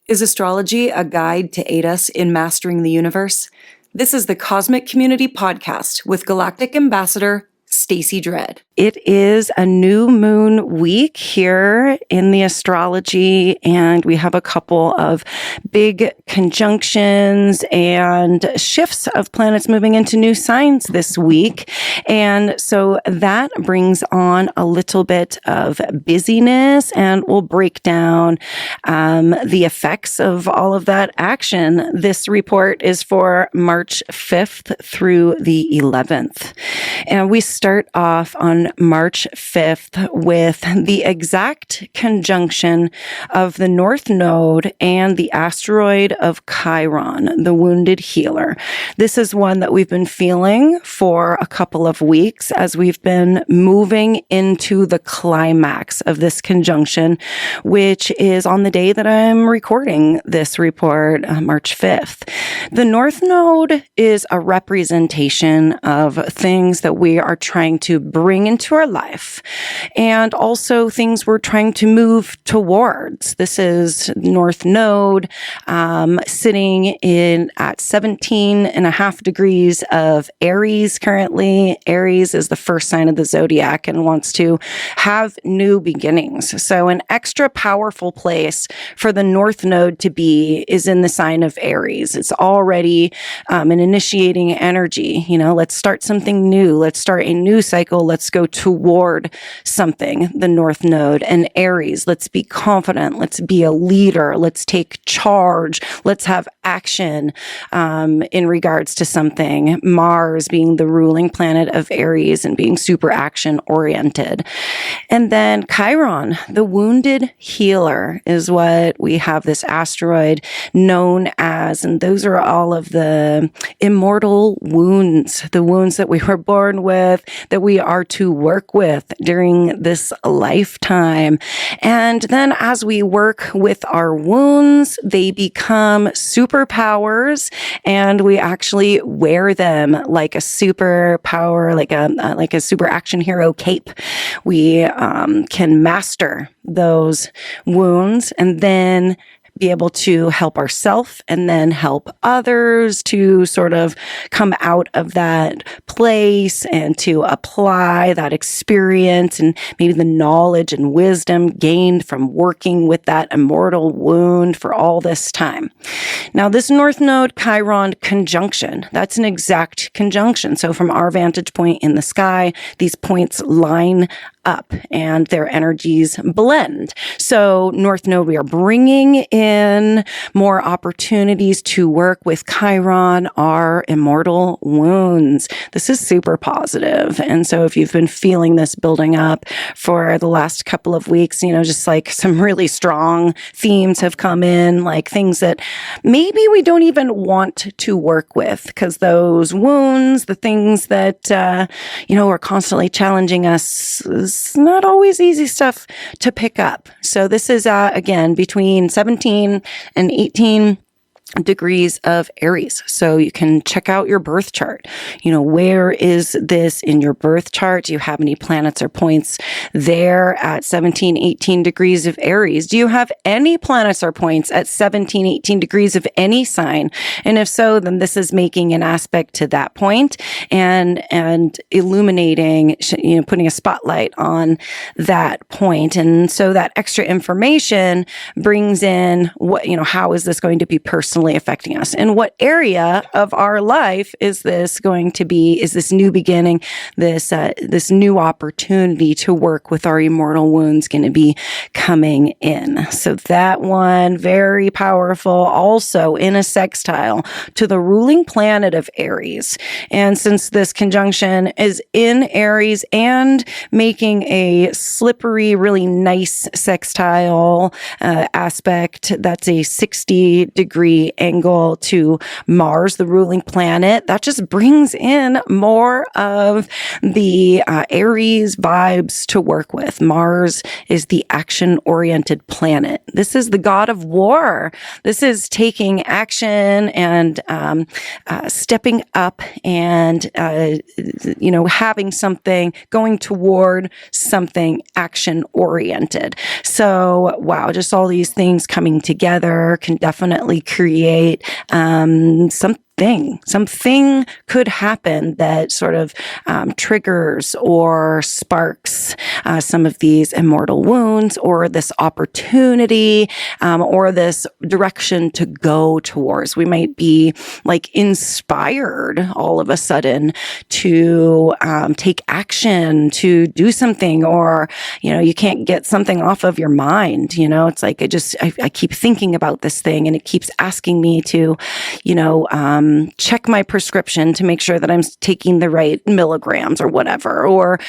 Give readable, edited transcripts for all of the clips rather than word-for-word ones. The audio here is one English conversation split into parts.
Is astrology a guide to aid us in mastering the universe? This is the Cosmic Community Podcast with Galactic Ambassador Stacey Dredd. It is a new moon week here in the astrology, and we have a couple of big conjunctions and shifts of planets moving into new signs this week. And so that brings on a little bit of busyness, and we'll break down the effects of all of that action. This report is for March 5th through the 11th. And we start off on March 5th with the exact conjunction of the North Node and the asteroid of Chiron, the wounded healer. This is one that we've been feeling for a couple of weeks as we've been moving into the climax of this conjunction, which is on the day that I'm recording this report, March 5th. The North Node is a representation of things that we are trying to bring into our life, and also things we're trying to move towards. This is North Node sitting in at 17.5 degrees of Aries currently. Aries is the first sign of the zodiac and wants to have new beginnings. So an extra powerful place for the North Node to be is in the sign of Aries. It's already an initiating energy. You know, let's start something new. Let's start a new cycle. Let's go toward something, the North Node. And Aries, let's be confident. Let's be a leader. Let's take charge. Let's have action in regards to something. Mars being the ruling planet of Aries and being super action oriented. And then Chiron, the wounded healer, is what we have this asteroid known as. And those are all of the immortal wounds, the wounds that we were born with, that we are to work with during this lifetime. And then as we work with our wounds, they become superpowers, and we actually wear them like a superpower, like a super action hero cape. We can master those wounds and then be able to help ourselves and then help others to sort of come out of that place and to apply that experience and maybe the knowledge and wisdom gained from working with that immortal wound for all this time. Now, this North Node Chiron conjunction, that's an exact conjunction. So from our vantage point in the sky, these points line up and their energies blend. So North Node, we are bringing in more opportunities to work with Chiron, our immortal wounds. This is super positive. And so if you've been feeling this building up for the last couple of weeks, you know, just like some really strong themes have come in, like things that maybe we don't even want to work with, because those wounds, the things that, are constantly challenging us, is not always easy stuff to pick up. So this is, again, between 17 and 18 degrees of Aries. So you can check out your birth chart. You know, where is this in your birth chart? Do you have any planets or points there at 17, 18 degrees of Aries? Do you have any planets or points at 17, 18 degrees of any sign? And if so, then this is making an aspect to that point and illuminating, putting a spotlight on that point. And so that extra information brings in how is this going to be personally affecting us? In what area of our life is this going to be? Is this new beginning, this new opportunity to work with our immortal wounds going to be coming in? So that one, very powerful, also in a sextile to the ruling planet of Aries. And since this conjunction is in Aries and making a slippery, really nice sextile aspect, that's a 60-degree angle to Mars, the ruling planet. That just brings in more of the Aries vibes to work with. Mars is the action-oriented planet. This is the god of war. This is taking action and stepping up and, having something, going toward something action-oriented. So, wow, just all these things coming together can definitely create something could happen that sort of triggers or sparks some of these immortal wounds, or this opportunity, or this direction to go towards. We might be like inspired all of a sudden to take action, to do something, or you can't get something off of your mind. It's like I keep thinking about this thing, and it keeps asking me to check my prescription to make sure that I'm taking the right milligrams or whatever, or,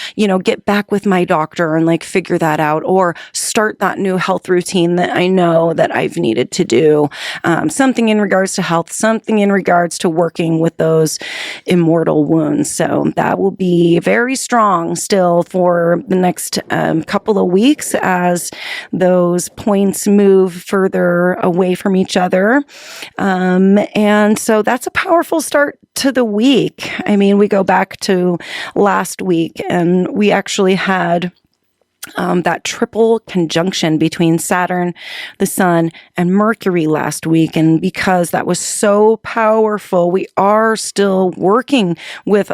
get back with my doctor and like figure that out, or start that new health routine that I know that I've needed to do. Something in regards to health, something in regards to working with those immortal wounds. So that will be very strong still for the next couple of weeks as those points move further away from each other. And so that's a powerful start to the week. I mean, we go back to last week, and we actually had that triple conjunction between Saturn, the Sun, and Mercury last week. And because that was so powerful, we are still working with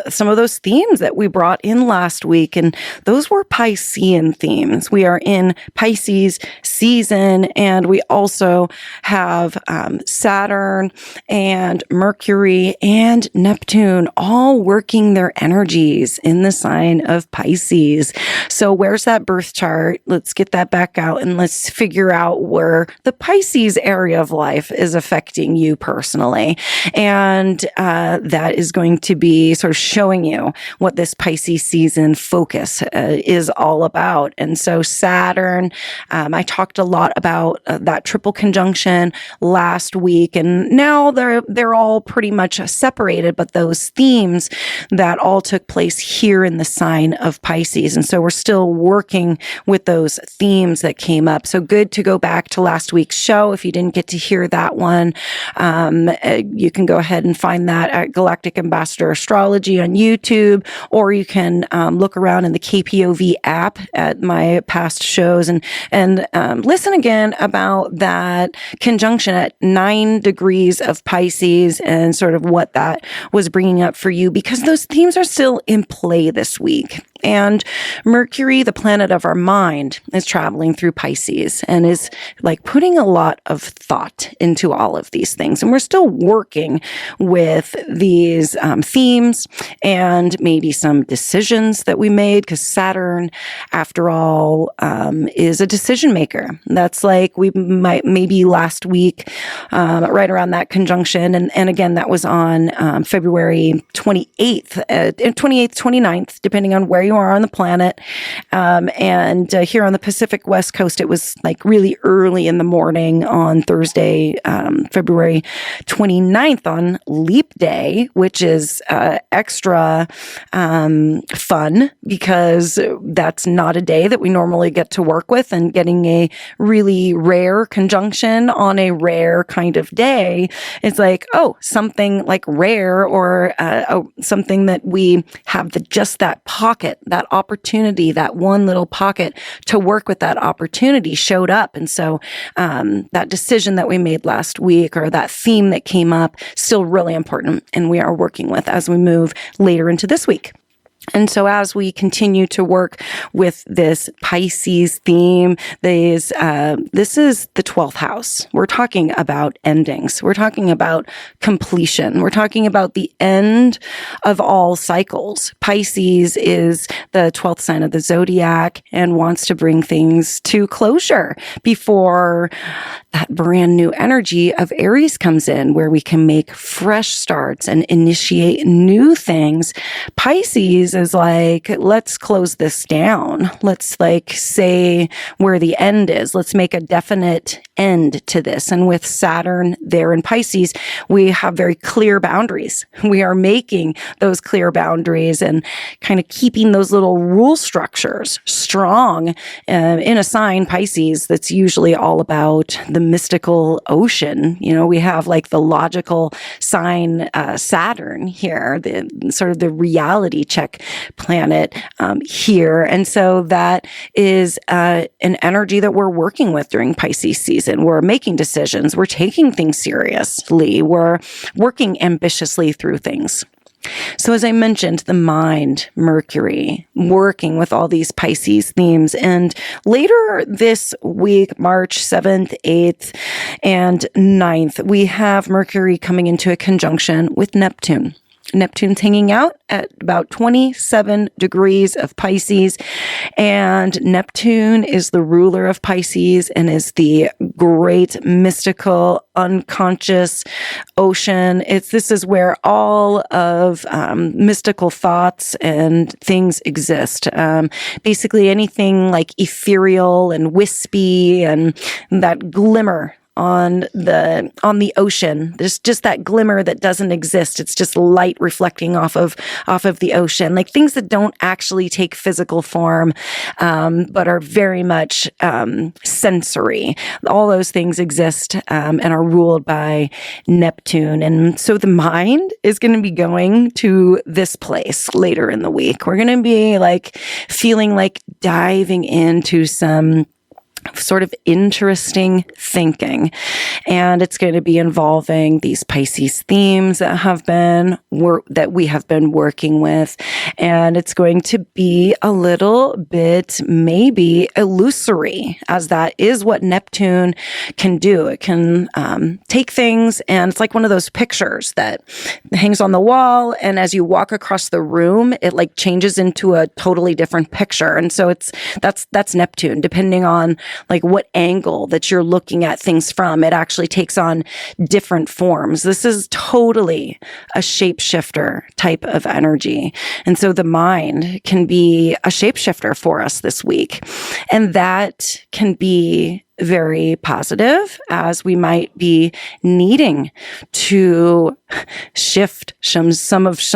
some of those themes that we brought in last week. And those were Piscean themes. We are in Pisces season, and we also have Saturn and Mercury and Neptune all working their energies in the sign of Pisces. So where's that birth chart? Let's get that back out and let's figure out where the Pisces area of life is affecting you personally. And that is going to be sort of showing you what this Pisces season focus is all about. And so Saturn, I talked a lot about that triple conjunction last week, and now they're all pretty much separated, but those themes that all took place here in the sign of Pisces. And so we're still working with those themes that came up. So good to go back to last week's show. If you didn't get to hear that one, you can go ahead and find that at Galactic Ambassador Astrology on YouTube, or you can look around in the KPOV app at my past shows and listen again about that conjunction at 9 degrees of Pisces and sort of what that was bringing up for you, because those themes are still in play this week. And Mercury, the planet of our mind, is traveling through Pisces and is like putting a lot of thought into all of these things. And we're still working with these themes and maybe some decisions that we made, because Saturn, after all, is a decision maker. That's like we might maybe last week, right around that conjunction. And again, that was on February 28th, 29th, depending on where you are on the planet. And here on the Pacific West Coast, it was like really early in the morning on Thursday, February 29th on Leap Day, which is extra fun because that's not a day that we normally get to work with, and getting a really rare conjunction on a rare kind of day, it's like, oh, something like rare, or something that we have just that pocket, that opportunity, that one little pocket to work with that opportunity showed up. And so that decision that we made last week, or that theme that came up, still really important, and we are working with as we move later into this week. And so as we continue to work with this Pisces theme, this is the 12th house. We're talking about endings. We're talking about completion. We're talking about the end of all cycles. Pisces is the 12th sign of the zodiac and wants to bring things to closure before that brand new energy of Aries comes in, where we can make fresh starts and initiate new things. Pisces is like, let's close this down. Let's say where the end is. Let's make a definite end to this. And with Saturn there in Pisces, we have very clear boundaries. We are making those clear boundaries and kind of keeping those little rule structures strong in a sign, Pisces, that's usually all about the mystical ocean. We have the logical sign, Saturn here, the sort of the reality check planet here. And so that is an energy that we're working with during Pisces season. We're making decisions. We're taking things seriously. We're working ambitiously through things. So as I mentioned, the mind, Mercury, working with all these Pisces themes. And later this week, March 7th, 8th, and 9th, we have Mercury coming into a conjunction with Neptune. Neptune's hanging out at about 27 degrees of Pisces, and Neptune is the ruler of Pisces and is the great mystical unconscious ocean. This is where all of mystical thoughts and things exist. Basically anything ethereal and wispy and that glimmer on the ocean. There's just that glimmer that doesn't exist. It's just light reflecting off of the ocean, things that don't actually take physical form, but are very much sensory. All those things exist and are ruled by Neptune. And so the mind is going to be going to this place later in the week. We're going to be feeling diving into some sort of interesting thinking. And it's going to be involving these Pisces themes that we have been working with. And it's going to be a little bit maybe illusory, as that is what Neptune can do. It can take things, and it's like one of those pictures that hangs on the wall, and as you walk across the room, it changes into a totally different picture. And so that's Neptune, depending on what angle that you're looking at things from. It actually takes on different forms. This is totally a shapeshifter type of energy. And so the mind can be a shapeshifter for us this week. And that can be very positive, as we might be needing to shift some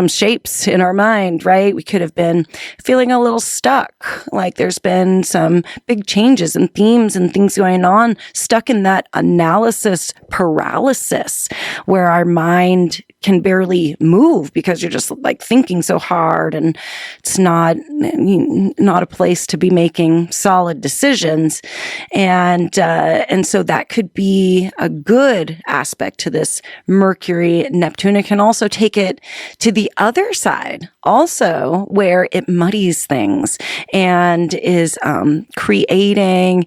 shapes in our mind, right? We could have been feeling a little stuck, there's been some big changes and themes and things going on, stuck in that analysis paralysis where our mind can barely move because you're just thinking so hard, and it's not a place to be making solid decisions. And so that could be a good aspect to this Mercury Neptune. It can also take it to the other side, also where it muddies things and is creating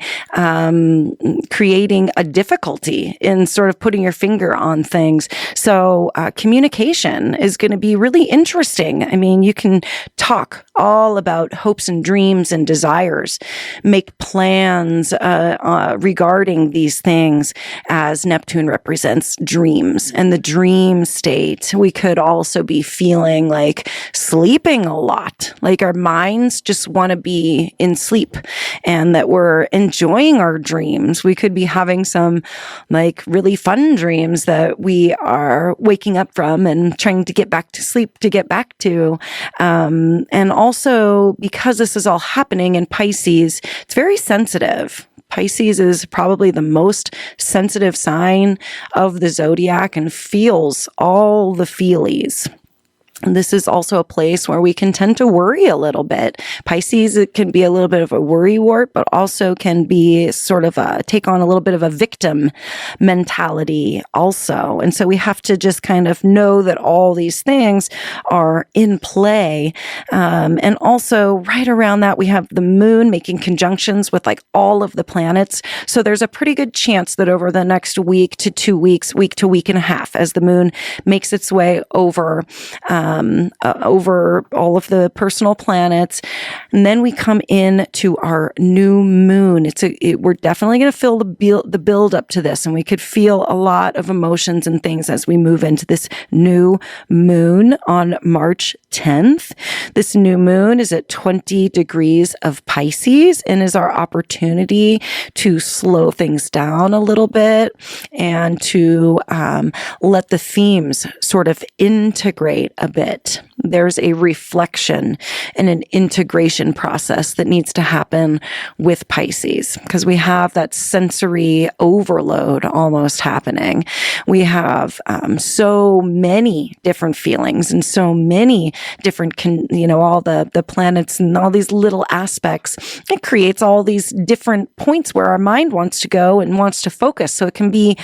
a difficulty in sort of putting your finger on things. So communication is going to be really interesting. I mean, you can talk all about hopes and dreams and desires, make plans regarding these things, as Neptune represents dreams and the dream state. We could also be feeling sleeping a lot, our minds just want to be in sleep, and that we're enjoying our dreams. We could be having some really fun dreams that we are waking up from and trying to get back to sleep to get back to. And also, because this is all happening in Pisces, it's very sensitive. Pisces is probably the most sensitive sign of the zodiac and feels all the feelies. And this is also a place where we can tend to worry a little bit. Pisces, it can be a little bit of a worrywart, but also can be sort of take on a little bit of a victim mentality also. And so we have to just kind of know that all these things are in play. And also right around that, we have the moon making conjunctions with all of the planets. So there's a pretty good chance that over the next week to 2 weeks, week to week and a half, as the moon makes its way over over all of the personal planets. And then we come in to our new moon. We're definitely going to feel the build up to this, and we could feel a lot of emotions and things as we move into this new moon on March 10th. This new moon is at 20 degrees of Pisces and is our opportunity to slow things down a little bit and to let the themes sort of integrate a bit. There's a reflection and an integration process that needs to happen with Pisces because we have that sensory overload almost happening. We have so many different feelings and so many different, all the planets and all these little aspects. It creates all these different points where our mind wants to go and wants to focus. So it can be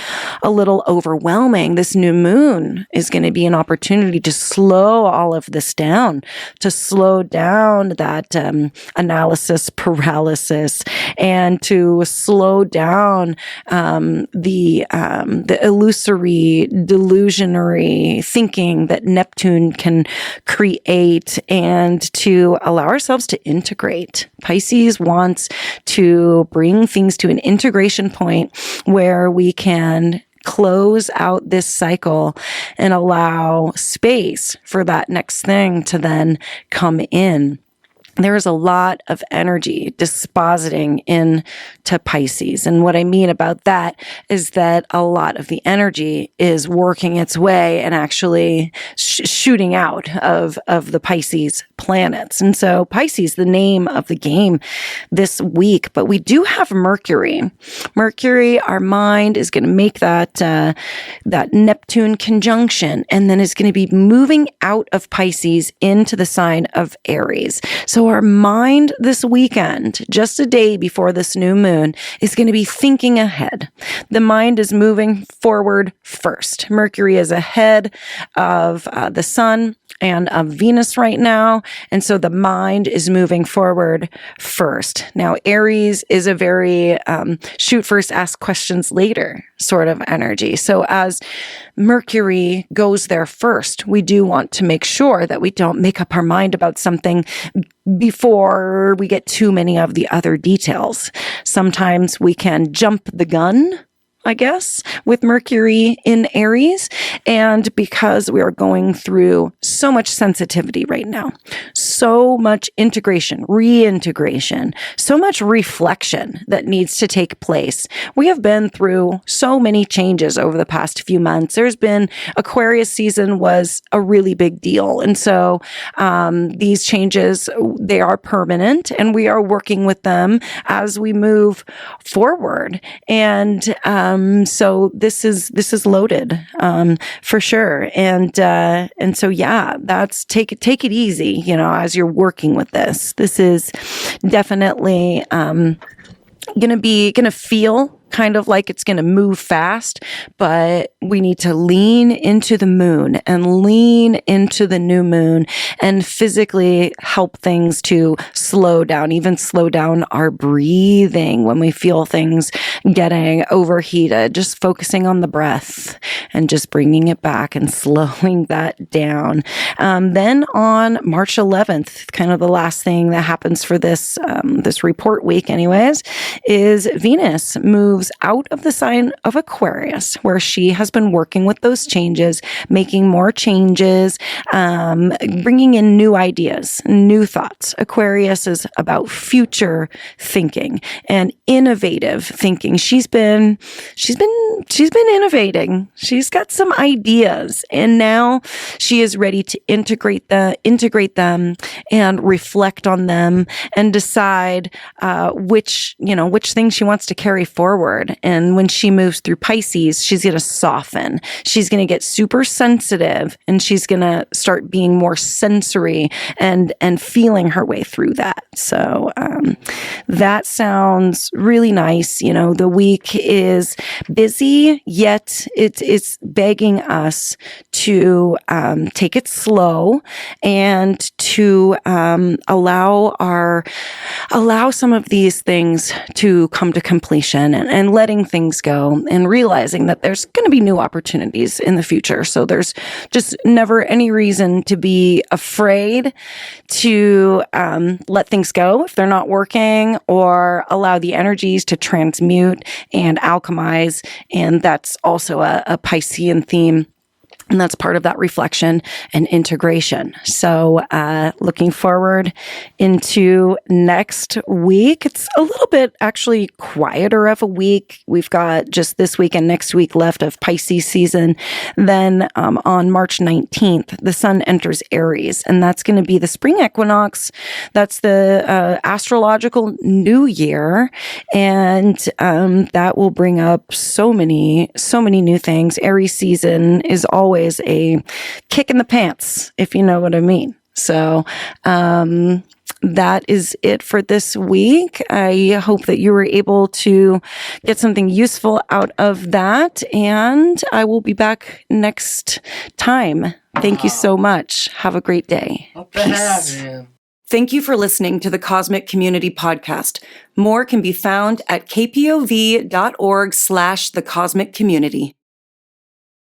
a little overwhelming. This new moon is going to be an opportunity to slow all of this down, to slow down that analysis paralysis, and to slow down the illusory, delusionary thinking that Neptune can create, and to allow ourselves to integrate. Pisces wants to bring things to an integration point where we can close out this cycle and allow space for that next thing to then come in. There is a lot of energy dispositing into Pisces. And what I mean about that is that a lot of the energy is working its way and actually shooting out of the Pisces planets. And so Pisces, the name of the game this week, but we do have Mercury. Mercury, our mind is going to make that Neptune conjunction, and then is going to be moving out of Pisces into the sign of Aries. So our mind this weekend, just a day before this new moon, is going to be thinking ahead. The mind is moving forward first. Mercury is ahead of the sun and of Venus right now. And so the mind is moving forward first. Now, Aries is a very shoot first, ask questions later sort of energy. So as Mercury goes there first, we do want to make sure that we don't make up our mind about something before we get too many of the other details. Sometimes we can jump the gun, I guess, with Mercury in Aries. And because we are going through so much sensitivity right now, so much integration, reintegration, so much reflection that needs to take place. We have been through so many changes over the past few months. There's been Aquarius season was a really big deal. And so these changes, they are permanent, and we are working with them as we move forward. And so this is loaded, for sure. And so, yeah, that's take it easy, as you're working with this. This is definitely, gonna feel kind of like it's going to move fast, but we need to lean into the moon and lean into the new moon and physically help things to slow down, even slow down our breathing when we feel things getting overheated, just focusing on the breath and just bringing it back and slowing that down. Then on March 11th, kind of the last thing that happens for this report week anyways, is Venus moves out of the sign of Aquarius, where she has been working with those changes, making more changes, bringing in new ideas, new thoughts. Aquarius is about future thinking and innovative thinking. She's been innovating. She's got some ideas, and now she is ready to integrate them and reflect on them and decide which things she wants to carry forward. And when she moves through Pisces, she's going to soften. She's going to get super sensitive, and she's going to start being more sensory and feeling her way through that. So that sounds really nice. The week is busy easy, yet it's begging us to take it slow and to allow some of these things to come to completion, and letting things go, and realizing that there's going to be new opportunities in the future. So there's just never any reason to be afraid to let things go if they're not working, or allow the energies to transmute and alchemize. And that's also a Piscean theme. And that's part of that reflection and integration. So looking forward into next week. It's a little bit actually quieter of a week. We've got just this week and next week left of Pisces season. Then on March 19th, the sun enters Aries, and that's going to be the spring equinox. That's the astrological new year. And that will bring up so many new things. Aries season is always a kick in the pants, if you know what I mean. So that is it for this week. I hope that you were able to get something useful out of that, and I will be back next time. Thank you so much. Have a great day. Peace. Thank you for listening to the Cosmic Community Podcast. More can be found at kpov.org/thecosmiccommunity.